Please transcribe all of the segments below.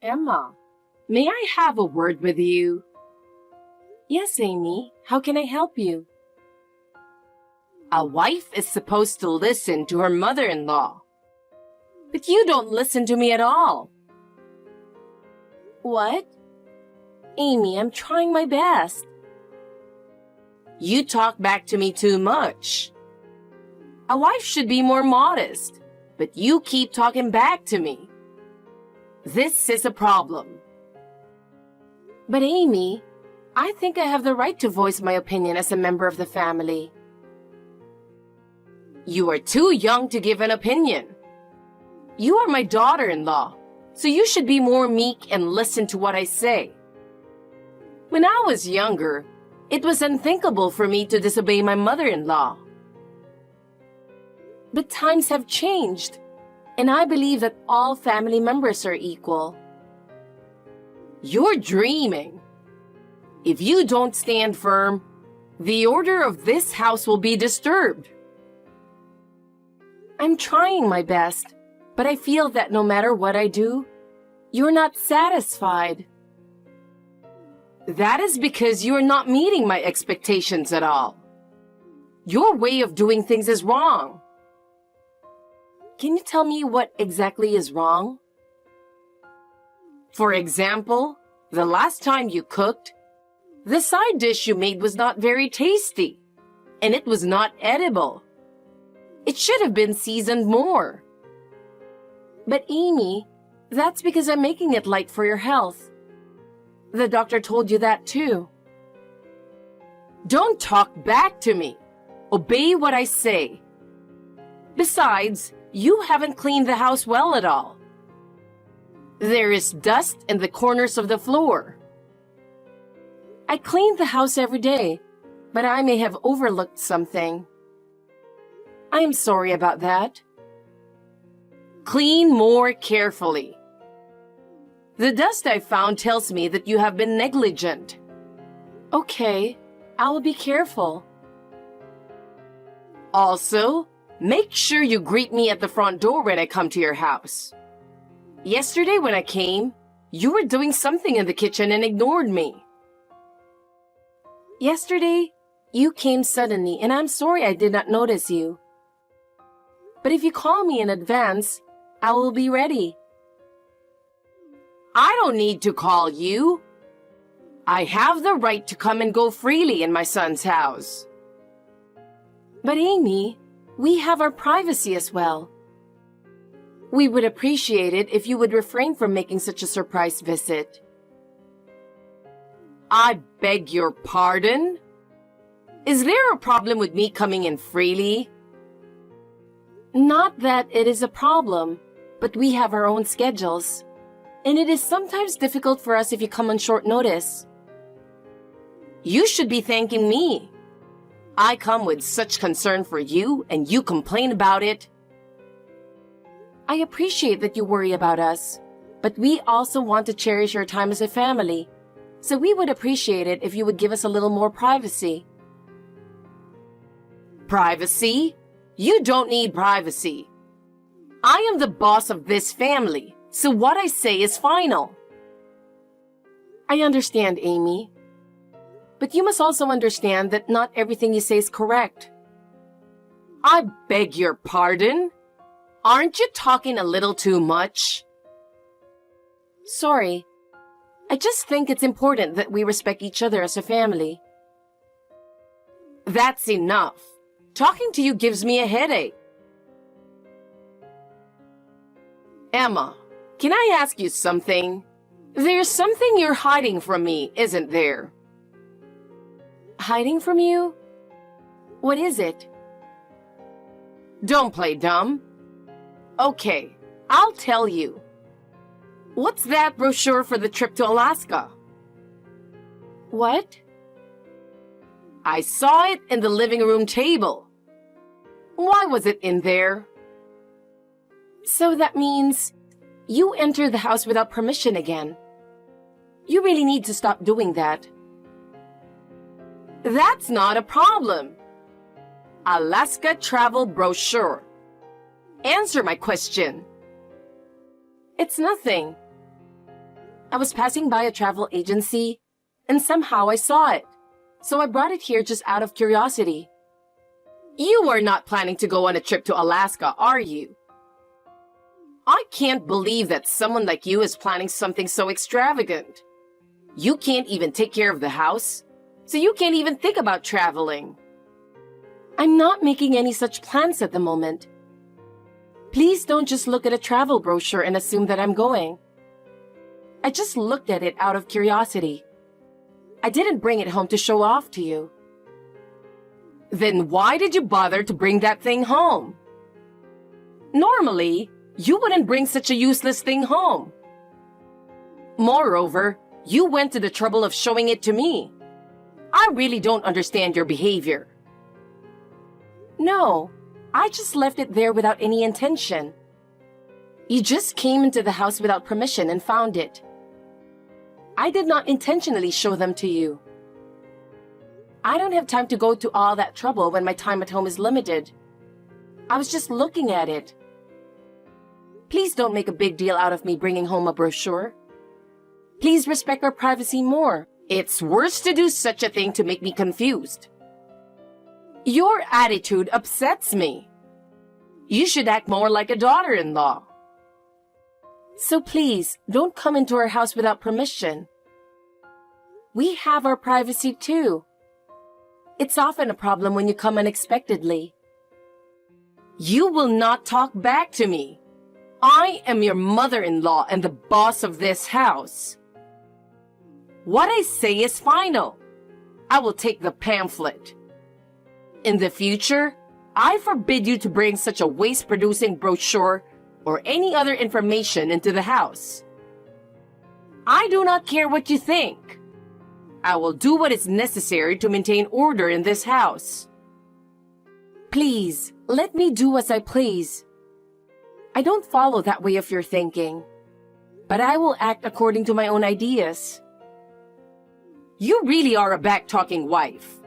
Emma, may I have a word with you? Yes, Amy. How can I help you? A wife is supposed to listen to her mother-in-law. But you don't listen to me at all. What? Amy, I'm trying my best. You talk back to me too much. A wife should be more modest, but you keep talking back to me. This is a problem. But Amy, I think I have the right to voice my opinion as a member of the family. You are too young to give an opinion. You are my daughter-in-law, so you should be more meek and listen to what I say. When I was younger, it was unthinkable for me to disobey my mother-in-law. But times have changed, and I believe that all family members are equal. You're dreaming. If you don't stand firm, the order of this house will be disturbed. I'm trying my best, but I feel that no matter what I do, you're not satisfied. That is because you are not meeting my expectations at all. Your way of doing things is wrong. Can you tell me what exactly is wrong? For example, the last time you cooked, the side dish you made was not very tasty, and it was not edible. It should have been seasoned more. But Amy, that's because I'm making it light for your health. The doctor told you that too. Don't talk back to me. Obey what I say. Besides, you haven't cleaned the house well at all. There is dust in the corners of the floor. I clean the house every day, but I may have overlooked something. I am sorry about that. Clean more carefully. The dust I found tells me that you have been negligent. Okay, I will be careful. Also, make sure you greet me at the front door when I come to your house. Yesterday when I came, you were doing something in the kitchen and ignored me. Yesterday, you came suddenly, and I'm sorry I did not notice you. But if you call me in advance, I will be ready. I don't need to call you. I have the right to come and go freely in my son's house. But Amy, we have our privacy as well. We would appreciate it if you would refrain from making such a surprise visit. I beg your pardon? Is there a problem with me coming in freely? Not that it is a problem, but we have our own schedules, and it is sometimes difficult for us if you come on short notice. You should be thanking me. I come with such concern for you, and you complain about it. I appreciate that you worry about us, but we also want to cherish your time as a family, so we would appreciate it if you would give us a little more privacy. Privacy? You don't need privacy. I am the boss of this family, so what I say is final. I understand, Amy. But you must also understand that not everything you say is correct. I beg your pardon? Aren't you talking a little too much? Sorry. I just think it's important that we respect each other as a family. That's enough. Talking to you gives me a headache. Emma, can I ask you something? There's something you're hiding from me, isn't there? Hiding from you? What is it? Don't play dumb. Okay, I'll tell you. What's that brochure for the trip to Alaska? What? I saw it in the living room table. Why was it in there? So that means you entered the house without permission again. You really need to stop doing that. That's not a problem. Alaska travel brochure. Answer my question. It's nothing. I was passing by a travel agency, and somehow I saw it. So I brought it here just out of curiosity. You are not planning to go on a trip to Alaska, are you? I can't believe that someone like you is planning something so extravagant. You can't even take care of the house, so you can't even think about traveling. I'm not making any such plans at the moment. Please don't just look at a travel brochure and assume that I'm going. I just looked at it out of curiosity. I didn't bring it home to show off to you. Then why did you bother to bring that thing home? Normally, you wouldn't bring such a useless thing home. Moreover, you went to the trouble of showing it to me. I really don't understand your behavior. No, I just left it there without any intention. You just came into the house without permission and found it. I did not intentionally show them to you. I don't have time to go to all that trouble when my time at home is limited. I was just looking at it. Please don't make a big deal out of me bringing home a brochure. Please respect our privacy more. It's worse to do such a thing to make me confused. Your attitude upsets me. You should act more like a daughter-in-law. So please, don't come into our house without permission. We have our privacy too. It's often a problem when you come unexpectedly. You will not talk back to me. I am your mother-in-law and the boss of this house. What I say is final. I will take the pamphlet. In the future, I forbid you to bring such a waste-producing brochure or any other information into the house. I do not care what you think. I will do what is necessary to maintain order in this house. Please, let me do as I please. I don't follow that way of your thinking, but I will act according to my own ideas. You really are a back-talking wife.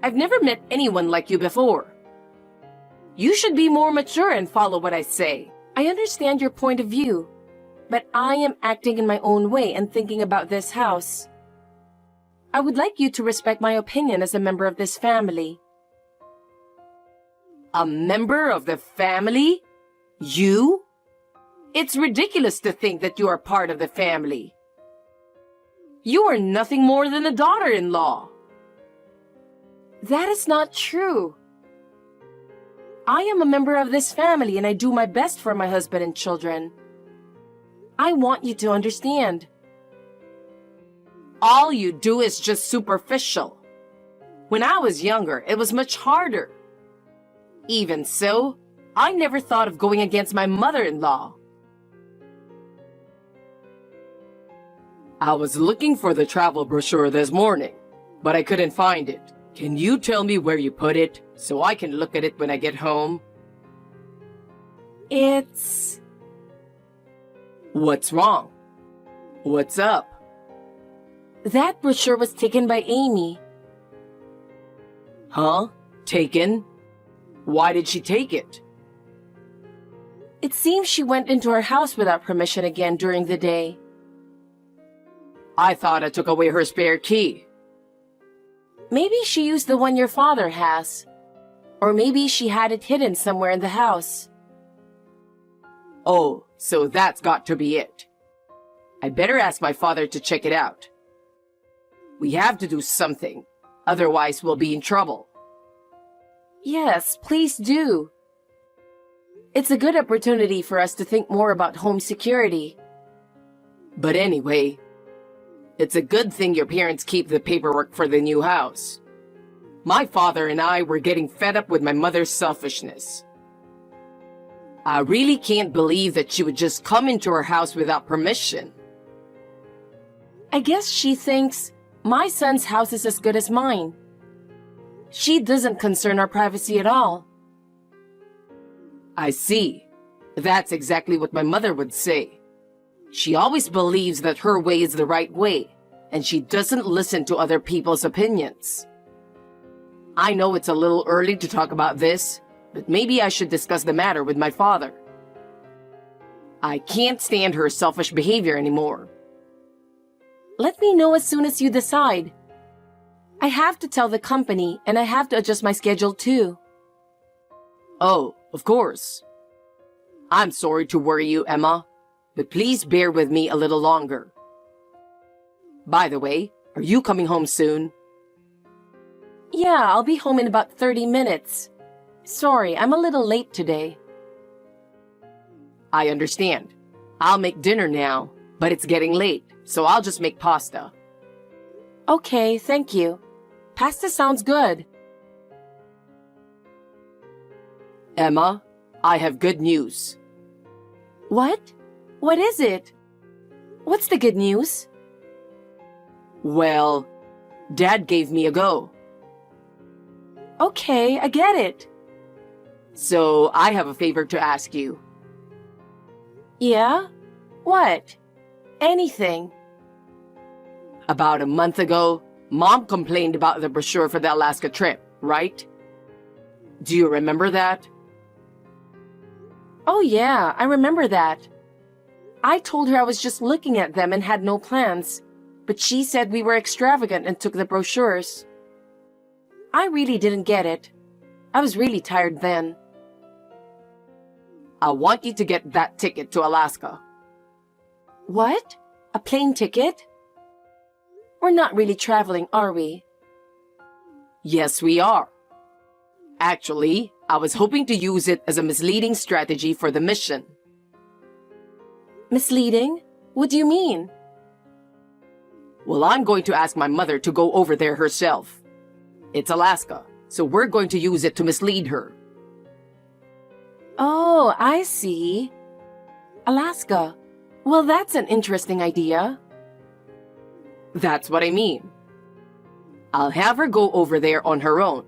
I've never met anyone like you before. You should be more mature and follow what I say. I understand your point of view, but I am acting in my own way and thinking about this house. I would like you to respect my opinion as a member of this family. A member of the family? You? It's ridiculous to think that you are part of the family. You are nothing more than a daughter-in-law. That is not true. I am a member of this family and I do my best for my husband and children. I want you to understand. All you do is just superficial. When I was younger, it was much harder. Even so, I never thought of going against my mother-in-law. I was looking for the travel brochure this morning, but I couldn't find it. Can you tell me where you put it so I can look at it when I get home? It's... What's wrong? What's up? That brochure was taken by Amy. Huh? Taken? Why did she take it? It seems she went into our house without permission again during the day. I thought I took away her spare key. Maybe she used the one your father has. Or maybe she had it hidden somewhere in the house. Oh, so that's got to be it. I better ask my father to check it out. We have to do something, otherwise we'll be in trouble. Yes, please do. It's a good opportunity for us to think more about home security. But anyway, it's a good thing your parents keep the paperwork for the new house. My father and I were getting fed up with my mother's selfishness. I really can't believe that she would just come into our house without permission. I guess she thinks my son's house is as good as mine. She doesn't concern our privacy at all. I see. That's exactly what my mother would say. She always believes that her way is the right way, and she doesn't listen to other people's opinions. I know it's a little early to talk about this, but maybe I should discuss the matter with my father. I can't stand her selfish behavior anymore. Let me know as soon as you decide. I have to tell the company and I have to adjust my schedule too. Oh, of course. I'm sorry to worry you, Emma, but please bear with me a little longer. By the way, are you coming home soon? Yeah, I'll be home in about 30 minutes. Sorry, I'm a little late today. I understand. I'll make dinner now, but it's getting late, so I'll just make pasta. Okay, thank you. Pasta sounds good. Emma, I have good news. What? What is it? What's the good news? Well, Dad gave me a go. Okay, I get it. So I have a favor to ask you. Yeah? What? Anything. About a month ago, Mom complained about the brochure for the Alaska trip, right? Do you remember that? Oh yeah, I remember that. I told her I was just looking at them and had no plans, but she said we were extravagant and took the brochures. I really didn't get it. I was really tired then. I want you to get that ticket to Alaska. What? A plane ticket? We're not really traveling, are we? Yes, we are. Actually, I was hoping to use it as a misleading strategy for the mission. Misleading? What do you mean? Well, I'm going to ask my mother to go over there herself. It's Alaska, so we're going to use it to mislead her. Oh, I see. Alaska. Well, that's an interesting idea. That's what I mean. I'll have her go over there on her own.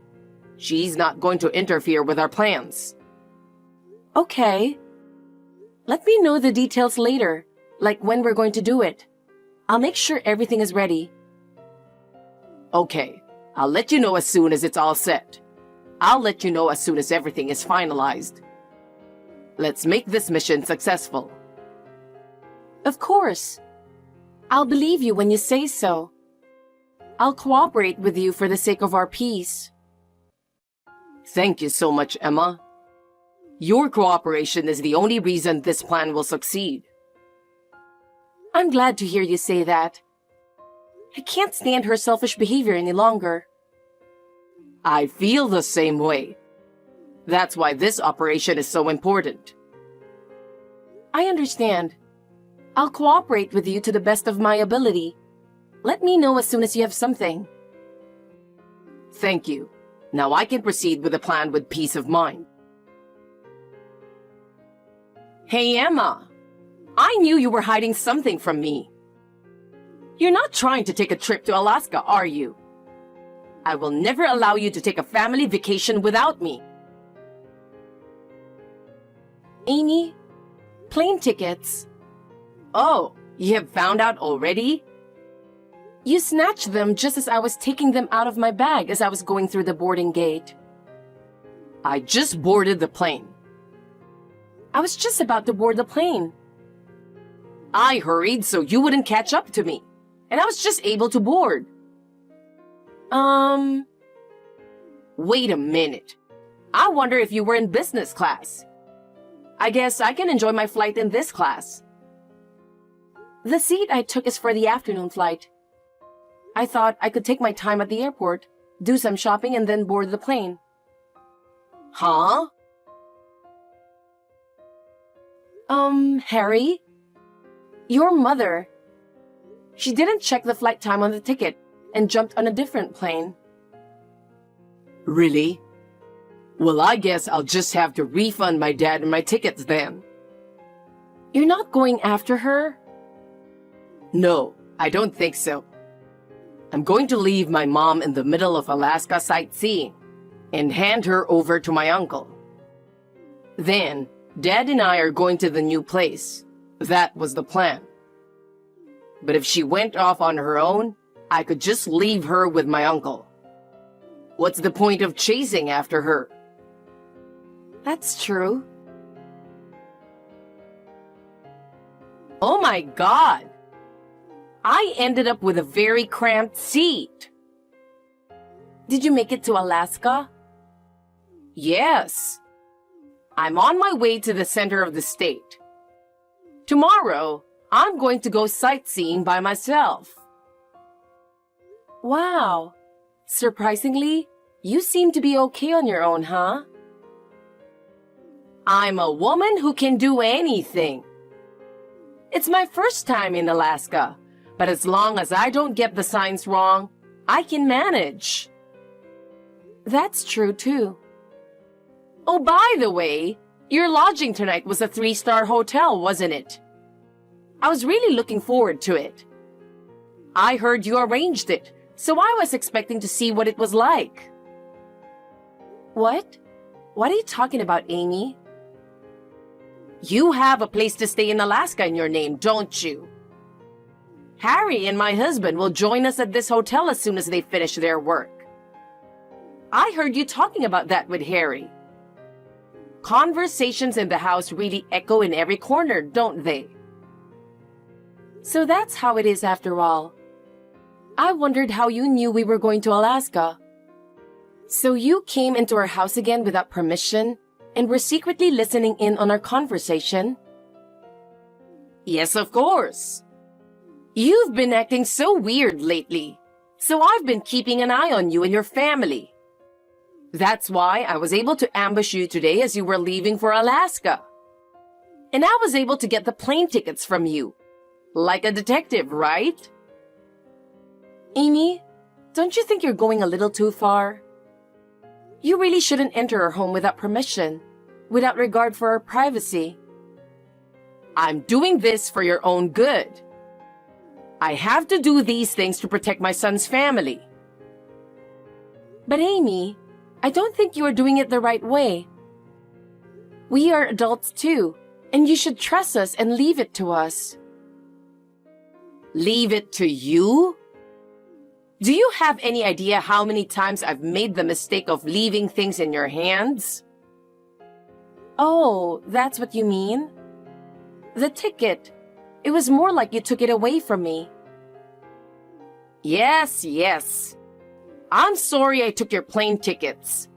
She's not going to interfere with our plans. Okay. Let me know the details later, like when we're going to do it. I'll make sure everything is ready. Okay, I'll let you know as soon as it's all set. I'll let you know as soon as everything is finalized. Let's make this mission successful. Of course. I'll believe you when you say so. I'll cooperate with you for the sake of our peace. Thank you so much, Emma. Your cooperation is the only reason this plan will succeed. I'm glad to hear you say that. I can't stand her selfish behavior any longer. I feel the same way. That's why this operation is so important. I understand. I'll cooperate with you to the best of my ability. Let me know as soon as you have something. Thank you. Now I can proceed with the plan with peace of mind. Hey, Emma. I knew you were hiding something from me. You're not trying to take a trip to Alaska, are you? I will never allow you to take a family vacation without me. Amy, plane tickets. Oh, you have found out already? You snatched them just as I was taking them out of my bag as I was going through the boarding gate. I just boarded the plane. I was just about to board the plane. I hurried so you wouldn't catch up to me, and I was just able to board. Wait a minute. I wonder if you were in business class. I guess I can enjoy my flight in this class. The seat I took is for the afternoon flight. I thought I could take my time at the airport, do some shopping, and then board the plane. Huh? Harry? Your mother. She didn't check the flight time on the ticket and jumped on a different plane. Really? Well, I guess I'll just have to refund my dad and my tickets then. You're not going after her? No, I don't think so. I'm going to leave my mom in the middle of Alaska sightseeing and hand her over to my uncle. Then, Dad and I are going to the new place. That was the plan. But if she went off on her own, I could just leave her with my uncle. What's the point of chasing after her? That's true. Oh my God! I ended up with a very cramped seat. Did you make it to Alaska? Yes. I'm on my way to the center of the state. Tomorrow, I'm going to go sightseeing by myself. Wow. Surprisingly, you seem to be okay on your own, huh? I'm a woman who can do anything. It's my first time in Alaska, but as long as I don't get the signs wrong, I can manage. That's true too. Oh, by the way, your lodging tonight was a 3-star hotel, wasn't it? I was really looking forward to it. I heard you arranged it, so I was expecting to see what it was like. What? What are you talking about, Amy? You have a place to stay in Alaska in your name, don't you? Harry and my husband will join us at this hotel as soon as they finish their work. I heard you talking about that with Harry. Conversations in the house really echo in every corner, don't they? So that's how it is after all. I wondered how you knew we were going to Alaska. So you came into our house again without permission and were secretly listening in on our conversation? Yes, of course. You've been acting so weird lately, so I've been keeping an eye on you and your family. That's why I was able to ambush you today as you were leaving for Alaska. And I was able to get the plane tickets from you. Like a detective, right? Amy, don't you think you're going a little too far? You really shouldn't enter our home without permission, without regard for our privacy. I'm doing this for your own good. I have to do these things to protect my son's family. But Amy, I don't think you are doing it the right way. We are adults too, and you should trust us and leave it to us. Leave it to you? Do you have any idea how many times I've made the mistake of leaving things in your hands? Oh, that's what you mean? The ticket. It was more like you took it away from me. Yes. I'm sorry I took your plane tickets.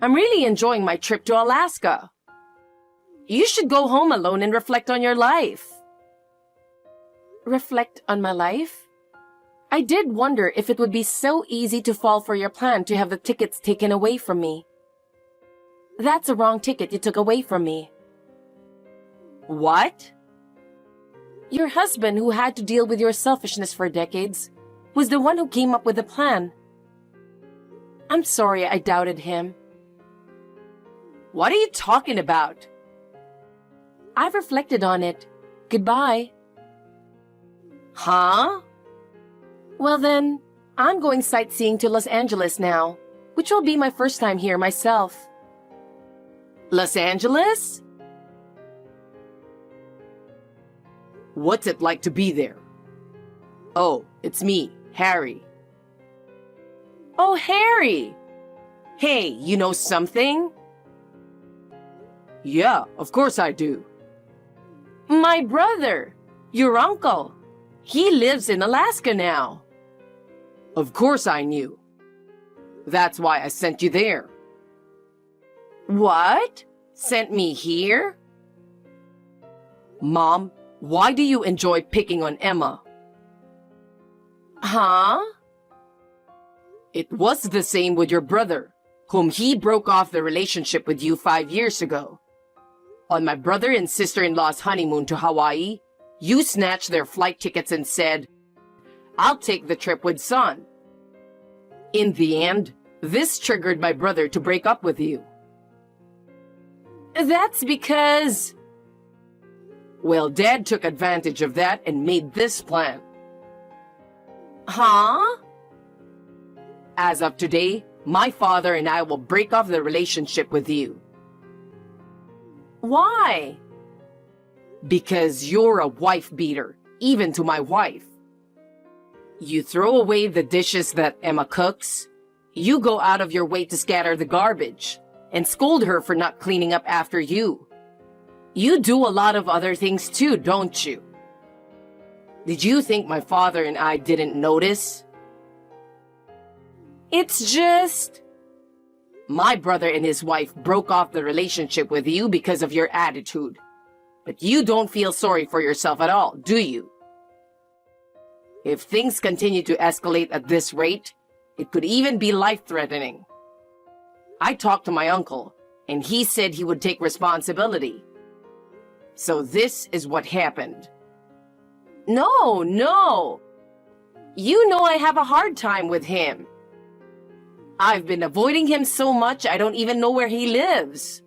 I'm really enjoying my trip to Alaska. You should go home alone and reflect on your life. Reflect on my life? I did wonder if it would be so easy to fall for your plan to have the tickets taken away from me. That's a wrong ticket you took away from me. What? Your husband, who had to deal with your selfishness for decades, was the one who came up with the plan. I'm sorry I doubted him. What are you talking about? I've reflected on it. Goodbye. Huh? Well then, I'm going sightseeing to Los Angeles now, which will be my first time here myself. Los Angeles? What's it like to be there? Oh, it's me, Harry. Oh, Harry! Hey, you know something? Yeah, of course I do. My brother, your uncle, he lives in Alaska now. Of course I knew. That's why I sent you there. What? Sent me here? Mom, why do you enjoy picking on Emma? Huh? It was the same with your brother, whom he broke off the relationship with you 5 years ago. On my brother and sister-in-law's honeymoon to Hawaii, you snatched their flight tickets and said, "I'll take the trip with son." In the end, this triggered my brother to break up with you. That's because... Well, Dad took advantage of that and made this plan. Huh? As of today, my father and I will break off the relationship with you. Why? Because you're a wife beater, even to my wife. You throw away the dishes that Emma cooks. You go out of your way to scatter the garbage and scold her for not cleaning up after you. You do a lot of other things too, don't you? Did you think my father and I didn't notice? It's just... My brother and his wife broke off the relationship with you because of your attitude. But you don't feel sorry for yourself at all, do you? If things continue to escalate at this rate, it could even be life-threatening. I talked to my uncle, and he said he would take responsibility. So this is what happened. No. You know I have a hard time with him. I've been avoiding him so much I don't even know where he lives.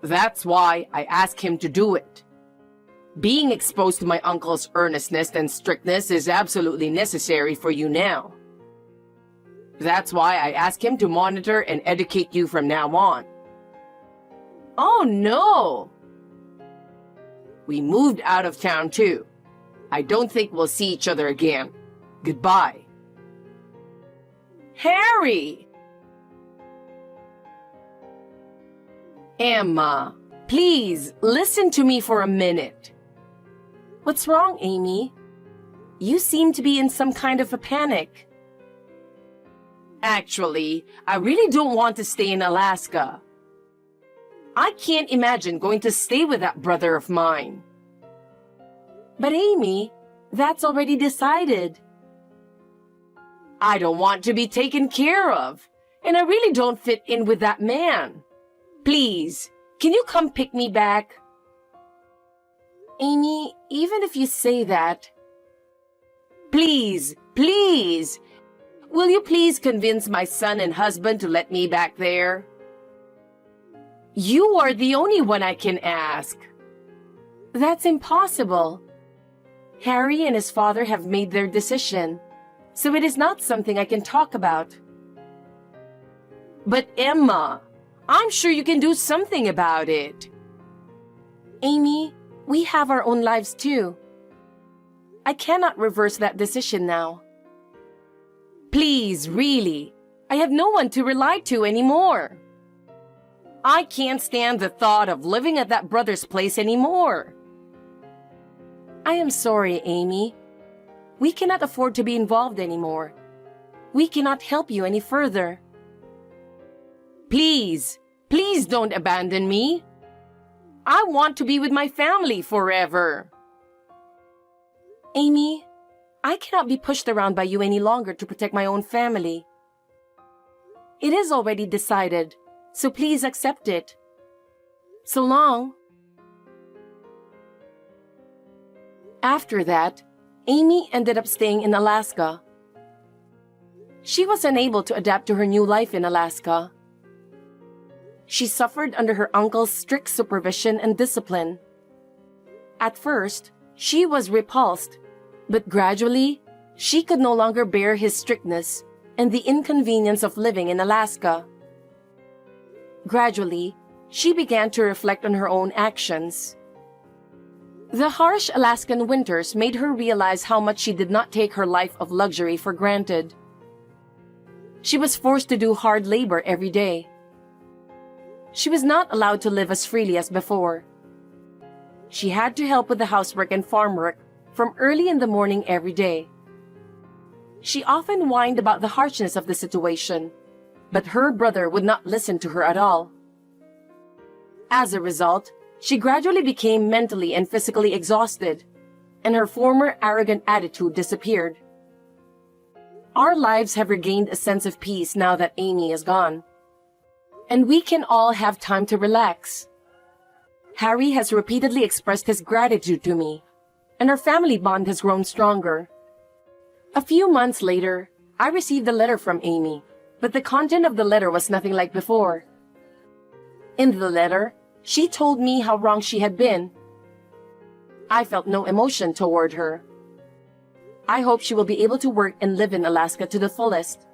That's why I asked him to do it. Being exposed to my uncle's earnestness and strictness is absolutely necessary for you now. That's why I asked him to monitor and educate you from now on. Oh no! We moved out of town too. I don't think we'll see each other again. Goodbye. Harry! Emma, please listen to me for a minute. What's wrong, Amy? You seem to be in some kind of a panic. Actually, I really don't want to stay in Alaska. I can't imagine going to stay with that brother of mine. But Amy, that's already decided. I don't want to be taken care of, and I really don't fit in with that man. Please, can you come pick me back? Amy, even if you say that... Please, will you please convince my son and husband to let me back there? You are the only one I can ask. That's impossible. Harry and his father have made their decision, so it is not something I can talk about. But Emma, I'm sure you can do something about it. Amy, we have our own lives too. I cannot reverse that decision now. Please, really, I have no one to rely to anymore. I can't stand the thought of living at that brother's place anymore. I am sorry, Amy. We cannot afford to be involved anymore. We cannot help you any further. Please don't abandon me. I want to be with my family forever. Amy, I cannot be pushed around by you any longer to protect my own family. It is already decided, so please accept it. So long. After that, Amy ended up staying in Alaska. She was unable to adapt to her new life in Alaska. She suffered under her uncle's strict supervision and discipline. At first, she was repulsed, but gradually, she could no longer bear his strictness and the inconvenience of living in Alaska. Gradually, she began to reflect on her own actions. The harsh Alaskan winters made her realize how much she did not take her life of luxury for granted. She was forced to do hard labor every day. She was not allowed to live as freely as before. She had to help with the housework and farm work from early in the morning every day. She often whined about the harshness of the situation, but her brother would not listen to her at all. As a result, she gradually became mentally and physically exhausted, and her former arrogant attitude disappeared. Our lives have regained a sense of peace now that Amy is gone, and we can all have time to relax. Harry has repeatedly expressed his gratitude to me, and our family bond has grown stronger. A few months later, I received a letter from Amy, but the content of the letter was nothing like before. In the letter, she told me how wrong she had been. I felt no emotion toward her. I hope she will be able to work and live in Alaska to the fullest.